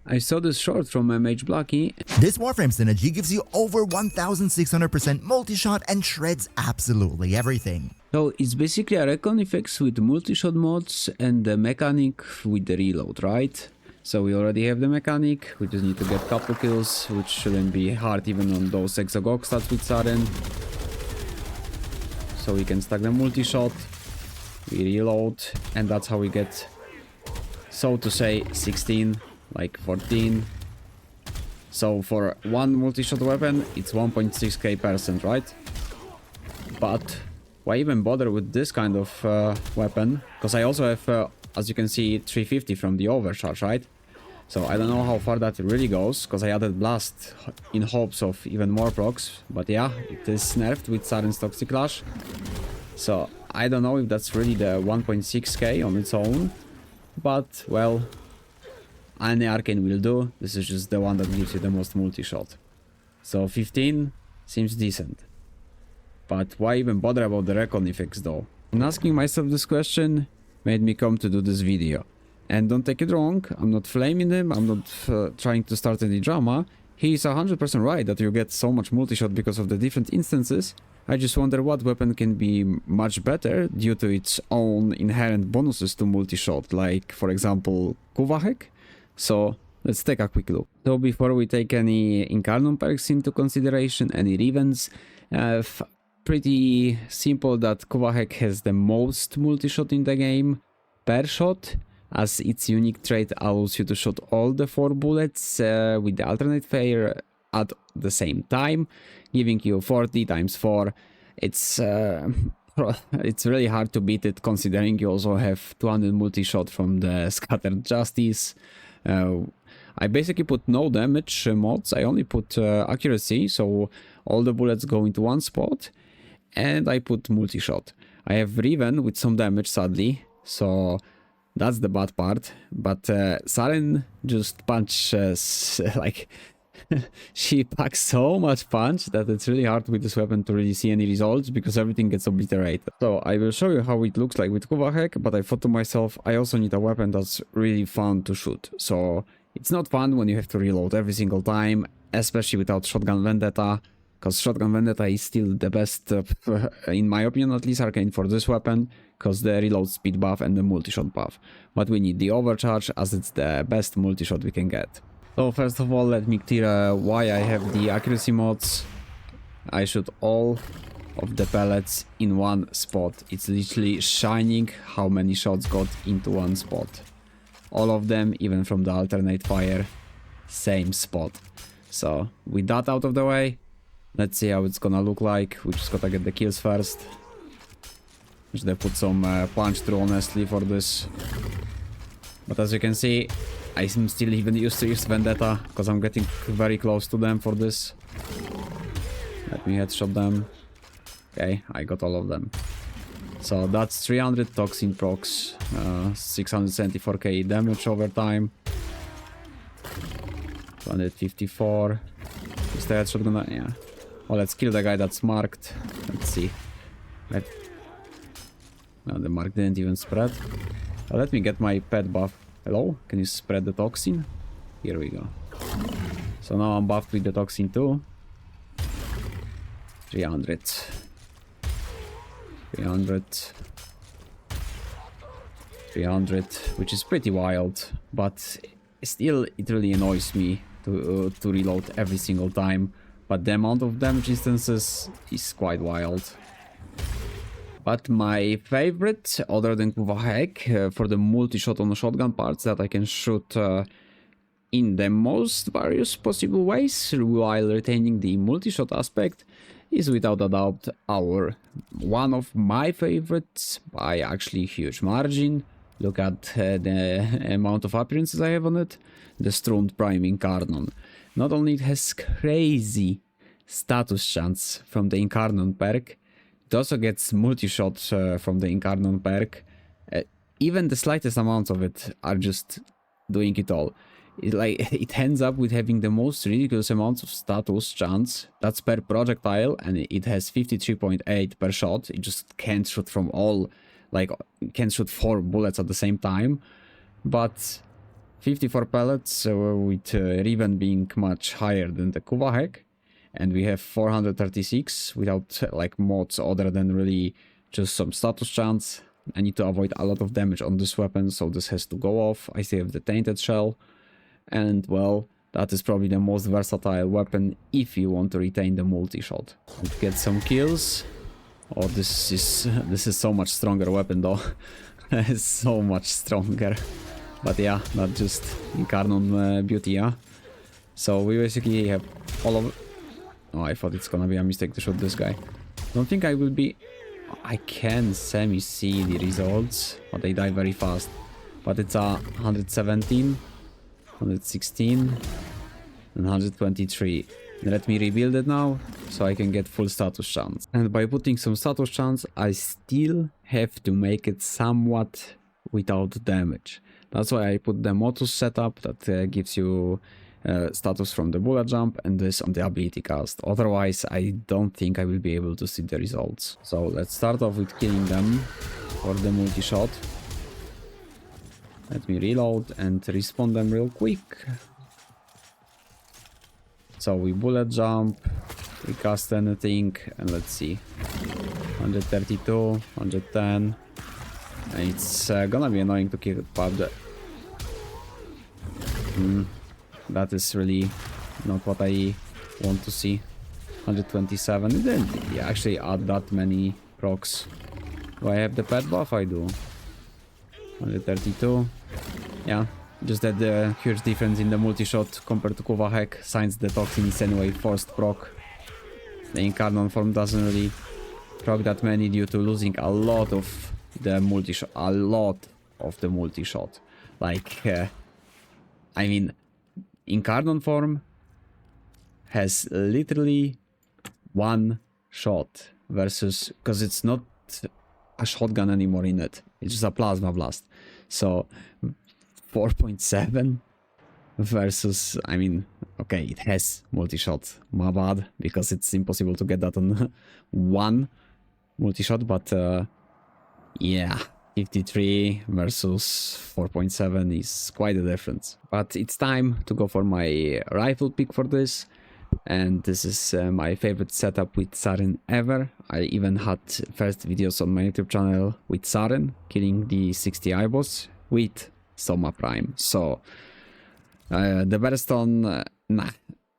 I saw this short from MHBlacky. This Warframe synergy gives you over 1600% multi-shot and shreds absolutely everything. So it's basically a recon effects with multi-shot mods and the mechanic with the reload, right? So we already have the mechanic, we just need to get couple kills, which shouldn't be hard even on those Exogok stats with Saryn. So we can stack the multi-shot, we reload, and that's how we get, so to say, 16, like 14. So for one multi-shot weapon, it's 1.6k %, right? But why even bother with this kind of weapon? Because I also have, as you can see, 350 from the overcharge, right? So I don't know how far that really goes, because I added Blast in hopes of even more procs. But yeah, it is nerfed with Saryn's Toxic Clash. So I don't know if that's really the 1.6k on its own. But, well, any arcane will do. This is just the one that gives you the most multi-shot. So 15 seems decent. But why even bother about the recon effects though? And asking myself this question made me come to do this video. And don't take it wrong, I'm not flaming him, I'm not trying to start any drama. He's 100% right that you get so much multi-shot because of the different instances. I just wonder what weapon can be much better due to its own inherent bonuses to multi-shot, like for example Kuva Hek. So let's take a quick look. So before we take any Incarnon perks into consideration, any Revens, pretty simple that Kuva Hek has the most multi-shot in the game per shot, as its unique trait allows you to shoot all the 4 bullets with the alternate fire at the same time, giving you 40 times 4. It's really hard to beat it, considering you also have 200 multi-shot from the Scattered Justice. I basically put no damage mods, I only put accuracy, so all the bullets go into one spot, and I put multi-shot. I have Riven with some damage, sadly, so that's the bad part. But Saryn just punches, like, she packs so much punch that it's really hard with this weapon to really see any results, because everything gets obliterated. So I will show you how it looks like with Kuva Hek, but I thought to myself, I also need a weapon that's really fun to shoot. So it's not fun when you have to reload every single time, especially without Shotgun Vendetta, because Shotgun Vendetta is still the best, in my opinion at least, arcane for this weapon, because the reload speed buff and the multi-shot buff. But we need the overcharge, as it's the best multi-shot we can get. So first of all, let me clear why I have the accuracy mods. I shoot all of the pellets in one spot. It's literally shining how many shots got into one spot. All of them, even from the alternate fire, same spot. So with that out of the way, let's see how it's gonna look like. We just gotta get the kills first. Should have put some punch through, honestly, for this. But as you can see, I'm still even used to use Vendetta, because I'm getting very close to them for this. Let me headshot them. Okay, I got all of them. So that's 300 toxin procs, 674k damage over time. 254. Is the headshot gonna... yeah. Well, let's kill the guy that's marked. Let's see. No, the mark didn't even spread. Let me get my pet buff. Hello? Can you spread the toxin? Here we go. So now I'm buffed with the toxin too. 300. 300. 300, which is pretty wild, but still it really annoys me to reload every single time. But the amount of damage instances is quite wild. But my favorite, other than Kuva Hek, for the multi-shot on the shotgun parts that I can shoot in the most various possible ways while retaining the multi-shot aspect, is without a doubt one of my favorites by actually huge margin. Look at the amount of appearances I have on it. The Strun Prime Incarnon. Not only it has crazy status chance from the Incarnon perk, it also gets multi-shot from the Incarnon perk. Even the slightest amounts of it are just doing it all. It ends up with having the most ridiculous amounts of status chance. That's per projectile, and it has 53.8 per shot. It just can't shoot from all, like, it can shoot 4 bullets at the same time. But 54 pellets with Riven being much higher than the Kuva Hek. And we have 436 without like mods other than really just some status chance. I need to avoid a lot of damage on this weapon, so this has to go off. I still have the Tainted Shell. And well, that is probably the most versatile weapon if you want to retain the multi-shot. Get some kills. Oh, this is so much stronger weapon though. It's so much stronger. But yeah, not just Incarnon beauty, yeah. So we basically have all of... Oh, I thought it's gonna be a mistake to shoot this guy. Don't think I will be... I can semi-see the results, but they die very fast. But it's a 117, 116, and 123. Let me rebuild it now, so I can get full status chance. And by putting some status chance, I still have to make it somewhat without damage. That's why I put the Motus setup that gives you status from the bullet jump and this on the ability cast. Otherwise, I don't think I will be able to see the results. So let's start off with killing them for the multi-shot. Let me reload and respawn them real quick. So we bullet jump, we cast anything, and let's see. 132, 110. And it's gonna be annoying to keep up the... That is really not what I want to see. 127. It didn't actually add that many procs. Do I have the pet buff? I do. 132. Yeah. Just that the huge difference in the multi-shot compared to Kuva Hek, since the toxin is anyway forced proc. The Incarnon form doesn't really proc that many due to losing a lot of the multi-shot. A lot of the multi-shot. Like, I mean, Incarnon form has literally one shot versus, because it's not a shotgun anymore in it. It's just a plasma blast. So 4.7 versus, I mean, okay, it has multi-shot, my bad, because it's impossible to get that on one multi-shot, but yeah, 53 versus 4.7 is quite a difference. But it's time to go for my rifle pick for this, and this is my favorite setup with Saryn ever. I even had first videos on my YouTube channel with Saryn, killing the 60 eyeballs with Soma Prime. So the Bearston, nah,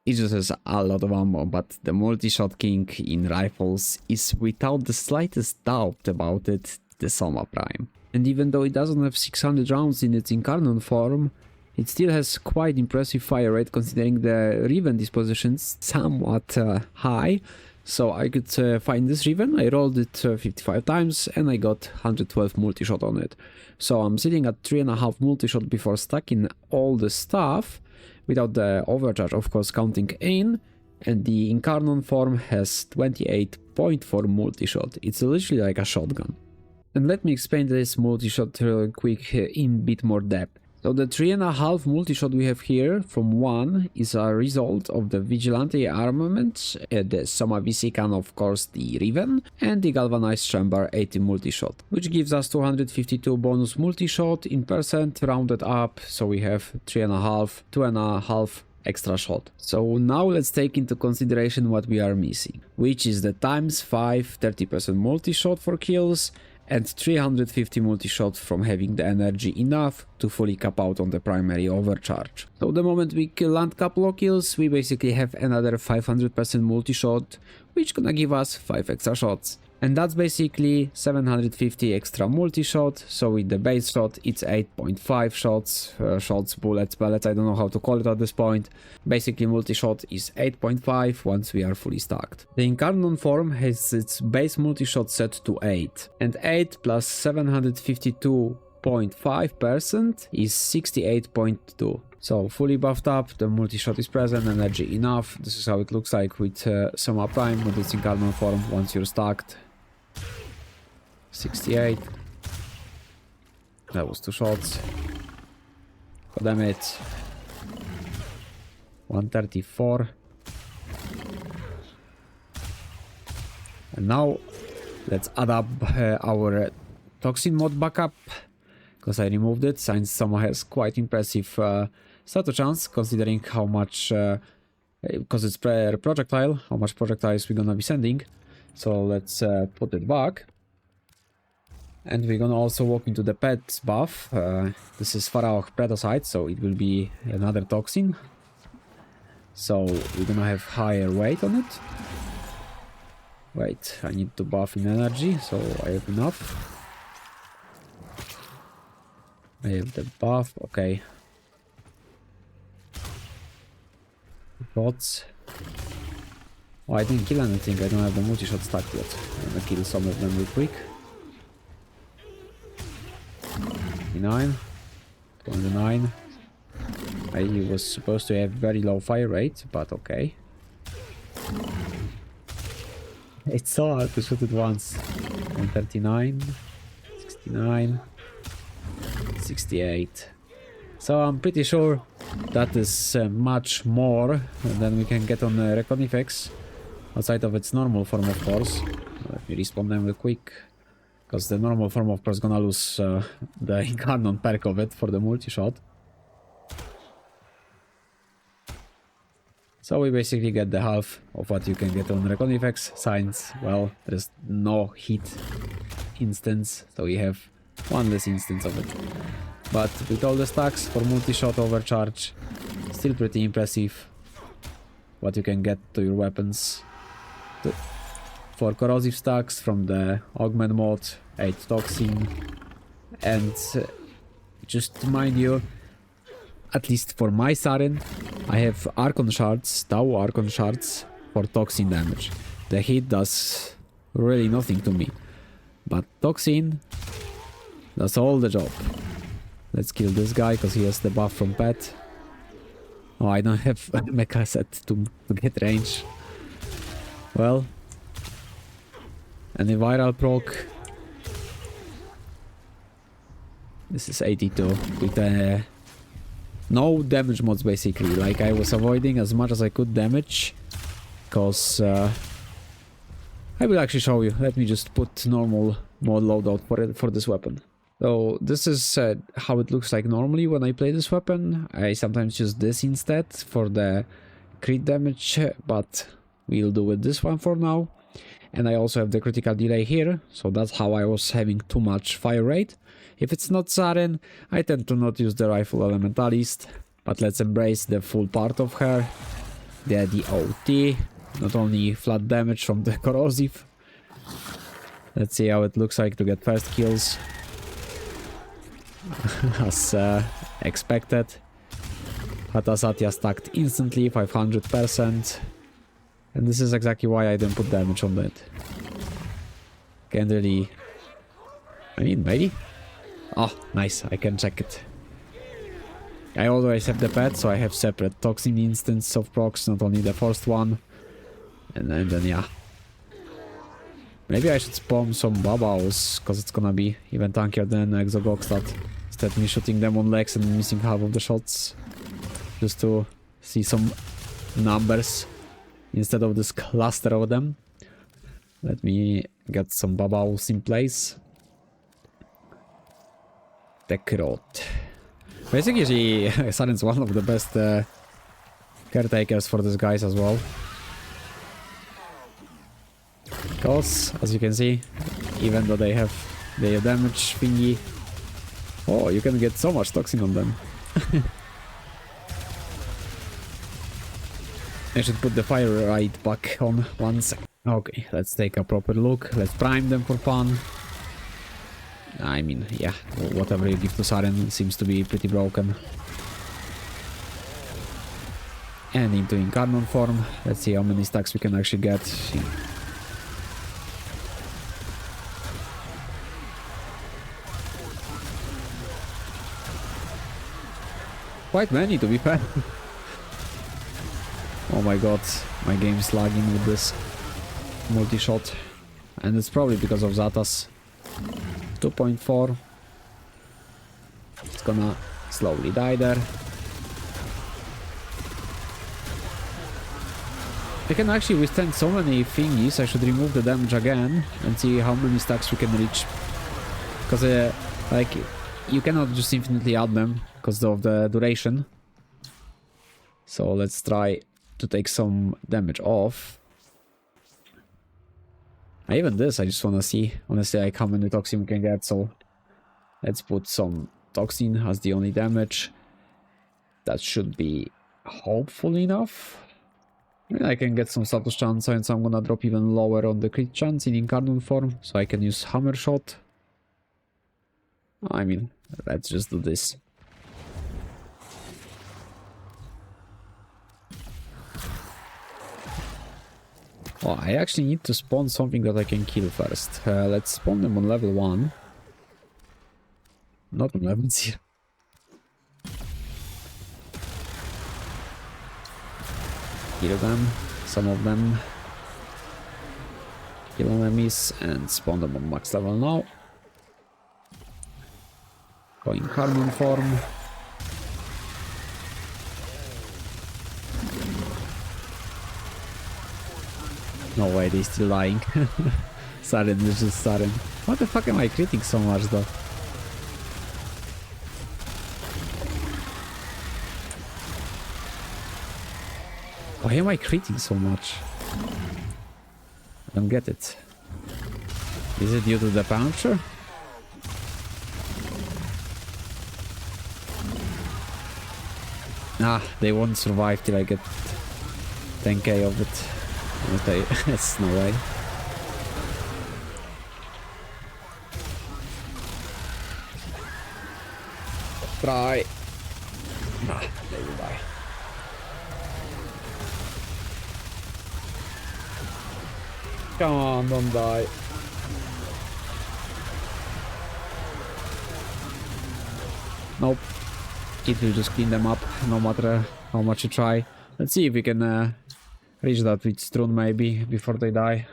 it just has a lot of ammo, but the multi-shot king in rifles is without the slightest doubt about it, the Soma Prime. And even though it doesn't have 600 rounds in its Incarnon form, it still has quite impressive fire rate considering the Riven dispositions somewhat high. So I could find this Riven, I rolled it 55 times and I got 112 multi-shot on it. So I'm sitting at 3.5 multi-shot before stacking all the stuff, without the overcharge of course counting in, and the Incarnon form has 28.4 multi-shot. It's literally like a shotgun. And let me explain this multi-shot real quick in bit more depth. So the 3.5 multi-shot we have here from 1 is a result of the Vigilante armament, the Soma VC can of course the Riven, and the Galvanized Chamber 80 multi-shot, which gives us 252 bonus multi-shot in percent rounded up, so we have 3.5, 2.5 extra shot. So now let's take into consideration what we are missing, which is the times 5 30% multi-shot for kills, and 350 multi-shot from having the energy enough to fully cap out on the primary overcharge. So the moment we land couple of kills, we basically have another 500% multi-shot, which gonna give us 5 extra shots. And that's basically 750 extra multi-shot, so with the base shot it's 8.5 shots, bullets, pellets, I don't know how to call it at this point. Basically multi-shot is 8.5 once we are fully stacked. The Incarnon form has its base multi-shot set to 8, and 8 plus 752.5% is 68.2. So fully buffed up, the multi-shot is present, energy enough. This is how it looks like with Soma Prime with its Incarnon form once you're stacked. 68. That was 2 shots. God damn it. 134. And now let's add up our toxin mod backup. because I removed it, since Soma has quite impressive status chance, considering how much, because it's per projectile, how much projectiles we're gonna be sending. So let's put it back. And we're gonna also walk into the pets buff. This is Pharaoh Predocide, so it will be another toxin. So we're gonna have higher weight on it. Wait, I need to buff in energy, so I have enough. I have the buff, okay. Bots. Oh, I didn't kill anything, I don't have the multi-shot stacked yet. I'm gonna kill some of them real quick. 29, 29. I was supposed to have very low fire rate, but okay. It's so hard to shoot it once. 39, 69, 68. So I'm pretty sure that is much more than we can get on Reconifex, outside of its normal form, of course. Let me respawn them real quick, because the normal form, of course, gonna lose the Incarnon perk of it for the multi-shot. So we basically get the half of what you can get on Reconifex. Since, well, there's no hit instance, so we have one less instance of it. But with all the stacks for multi-shot overcharge, still pretty impressive what you can get to your weapons. For corrosive stacks from the augment mode, 8 toxin, and just to mind you, at least for my Saryn, I have Archon shards, Tau Archon shards for toxin damage. The hit does really nothing to me, but toxin does all the job. Let's kill this guy because he has the buff from pet. Oh, I don't have a mecha set to get range. Well, and the viral proc. This is 82 with no damage mods basically. Like, I was avoiding as much as I could damage, because I will actually show you. Let me just put normal mod loadout for this weapon. So this is how it looks like normally when I play this weapon. I sometimes use this instead for the crit damage, but we'll do with this one for now. And I also have the critical delay here, so that's how I was having too much fire rate. If it's not Saryn, I tend to not use the Rifle Elementalist, but let's embrace the full part of her. The OT, not only flat damage from the corrosive. Let's see how it looks like to get first kills. As expected. Hata Satya stacked instantly, 500%. And this is exactly why I didn't put damage on that. Can't really... I mean, maybe? Oh, nice, I can check it. I always have the pet, so I have separate toxin instance of procs, not only the first one. And then yeah. Maybe I should spawn some Babaos, because it's gonna be even tankier than Exogoxstat. Instead of me shooting them on legs and missing half of the shots. Just to see some numbers instead of this cluster of them. Let me get some Babaos in place. TennoCreate. Basically, Saryn's one of the best caretakers for these guys as well. Because, as you can see, even though they have their damage thingy, oh, you can get so much toxin on them. I should put the fire right back on once. Okay, let's take a proper look. Let's prime them for fun. I mean, yeah, whatever you give to Saryn seems to be pretty broken. And into Incarnon form. Let's see how many stacks we can actually get. Quite many, to be fair. Oh my god, my game is lagging with this multi-shot. And it's probably because of Zatas. 2.4. It's gonna slowly die there. I can actually withstand so many thingies. I should remove the damage again and see how many stacks we can reach. Because like you cannot just infinitely add them because of the duration. So let's try to take some damage off. Even this, I just want to see, honestly, like how many toxin we can get. So let's put some toxin as the only damage. That should be hopefully enough. I mean, I can get some status chance, and so I'm gonna drop even lower on the crit chance in incarnate form, so I can use hammer shot. I mean, let's just do this. Oh, I actually need to spawn something that I can kill first. Let's spawn them on level 1. Not on level 0. Kill them, some of them. Kill enemies and spawn them on max level now. Going carbon form. No way, they're still lying. Saryn, this is Saryn. What the fuck am I critting so much though? Why am I critting so much? I don't get it. Is it due to the puncture? Ah, they won't survive till I get 10k of it. Okay, it's no way. Try. Nah, they will die. Come on, don't die. Nope. It will just clean them up, no matter how much you try. Let's see if we can reach that with Strun maybe, before they die.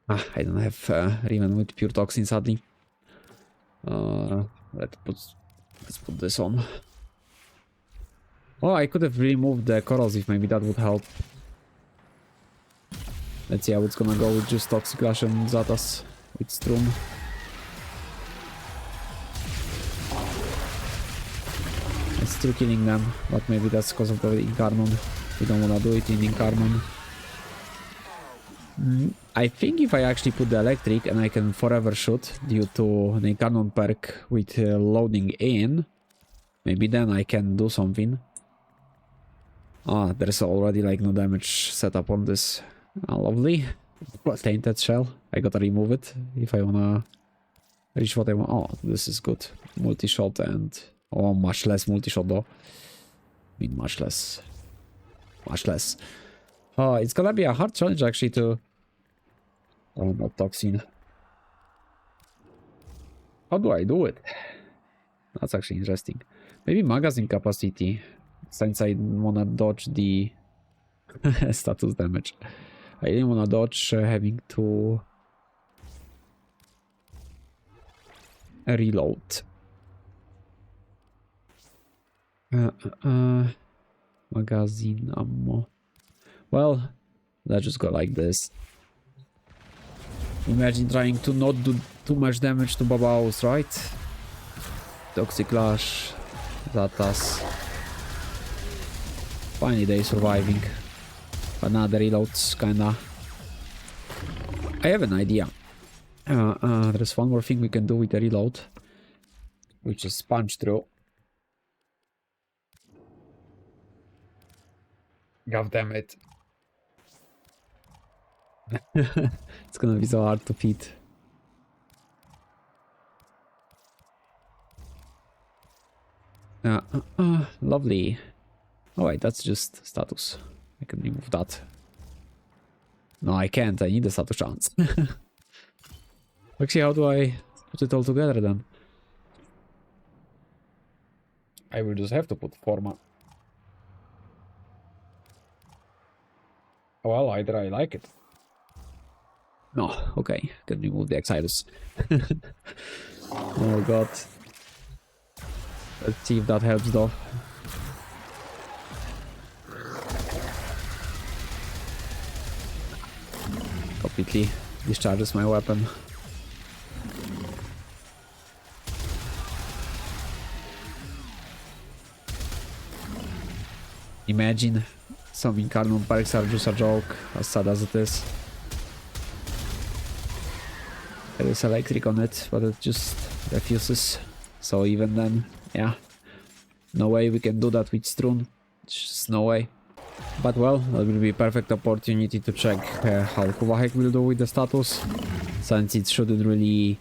Ah, I don't have Riven with pure toxin, sadly. Let's put this on. Oh, I could have removed the corrosive, maybe that would help. Let's see how it's gonna go with just Toxic Lash and Zatas with Strun. It's still killing them, but maybe that's because of the Incarnon. We don't wanna do it in Incarnon. I think if I actually put the electric and I can forever shoot due to the Incarnon perk with loading in, maybe then I can do something. Ah, there's already like no damage set up on this. Ah, lovely. Tainted shell. I gotta remove it if I wanna reach what I want. Oh, this is good. Multi-shot and... oh, much less multi-shot though. I mean, much less. Much less. Oh, it's gonna be a hard challenge actually to... oh, not toxin. How do I do it? That's actually interesting. Maybe magazine capacity, since I wanna dodge the status damage. I didn't wanna dodge having to reload. Magazine ammo. Well, let's just go like this. Imagine trying to not do too much damage to Babaos, right? Toxic Lash, Zatas. Finally they surviving. Another reloads, kinda. I have an idea. There's one more thing we can do with the reload, which is punch through. God damn it. It's gonna be so hard to feed. Lovely. Oh wait, that's just status. I can remove that. No, I can't. I need a status chance. Actually, how do I put it all together then? I will just have to put Forma. Well, either I like it. No, okay. Can remove the Exilus. Oh god. Let's see if that helps though. completely discharges my weapon. Imagine some Incarnate perks are just a joke, as sad as it is. There is electric on it, but it just refuses. So even then, yeah, no way we can do that with Strun. Just no way. But well, that will be a perfect opportunity to check how Kuva Hek will do with the status, since it shouldn't really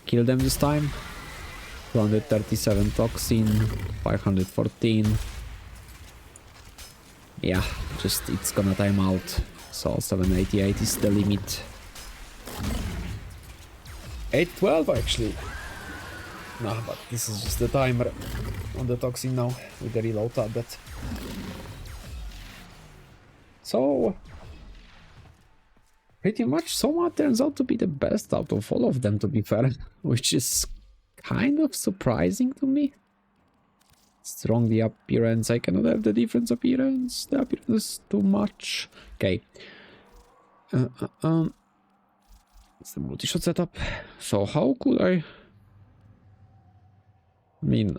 kill them this time. 237 toxin, 514. Yeah, just it's gonna time out. So 788 is the limit. 812 actually. Nah, but this is just the timer on the toxin now with the reload tablet. So pretty much Soma turns out to be the best out of all of them, to be fair, which is kind of surprising to me. Strong the appearance, I cannot have the difference appearance, the appearance is too much. Okay. It's the multi-shot setup. So how could I mean,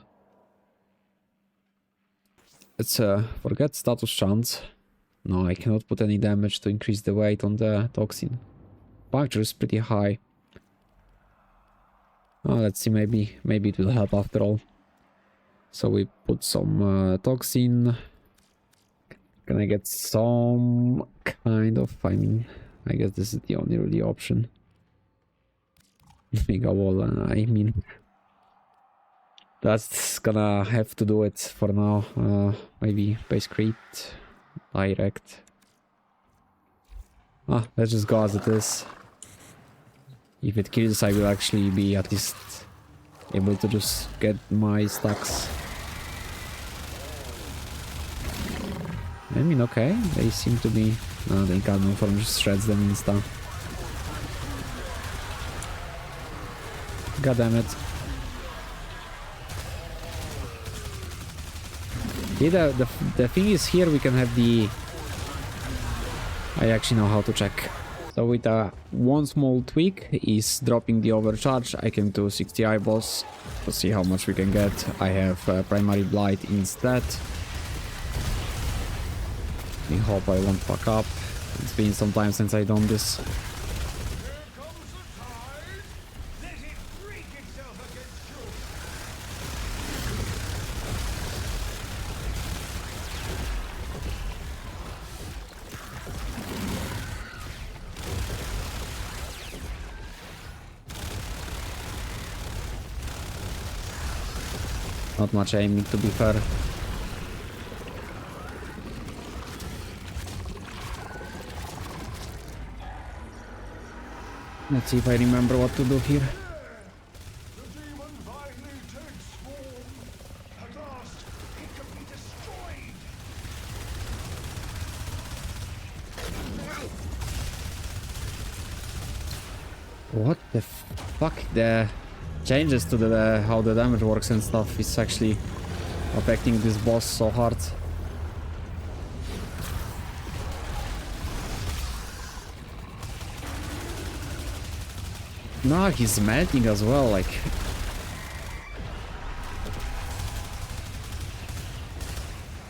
it's forget status chance. No, I cannot put any damage to increase the weight on the toxin. Puncture is pretty high. Oh, let's see, maybe it will help after all. So we put some toxin. Can I get some kind of, I mean, I guess this is the only really option. Mega wall, I mean, that's gonna have to do it for now. Maybe base crit, direct. Ah, let's just go as it is. If it kills, I will actually be at least able to just get my stacks. I mean, okay, they seem to be... No, the Incarnate form just shreds them insta. God damn it. Yeah, the thing is, here we can have the... I actually know how to check. So with one small tweak is dropping the overcharge. I can do 60 eyeballs to see how much we can get. I have primary blight instead. I hope I won't fuck up. It's been some time since I done this. Not much aiming, to be fair. Let's see if I remember what to do here. What the fuck? The changes to the how the damage works and stuff is actually affecting this boss so hard. No, he's melting as well, like...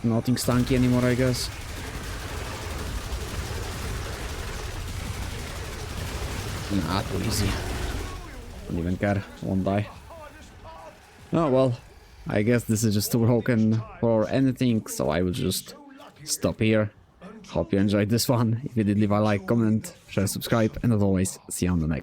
Nothing stanky anymore, I guess. Nah, too easy. Don't even care, won't die. Oh well, I guess this is just too broken for anything, so I will just stop here. Hope you enjoyed this one. If you did, leave a like, comment, share, subscribe, and as always, see you on the next.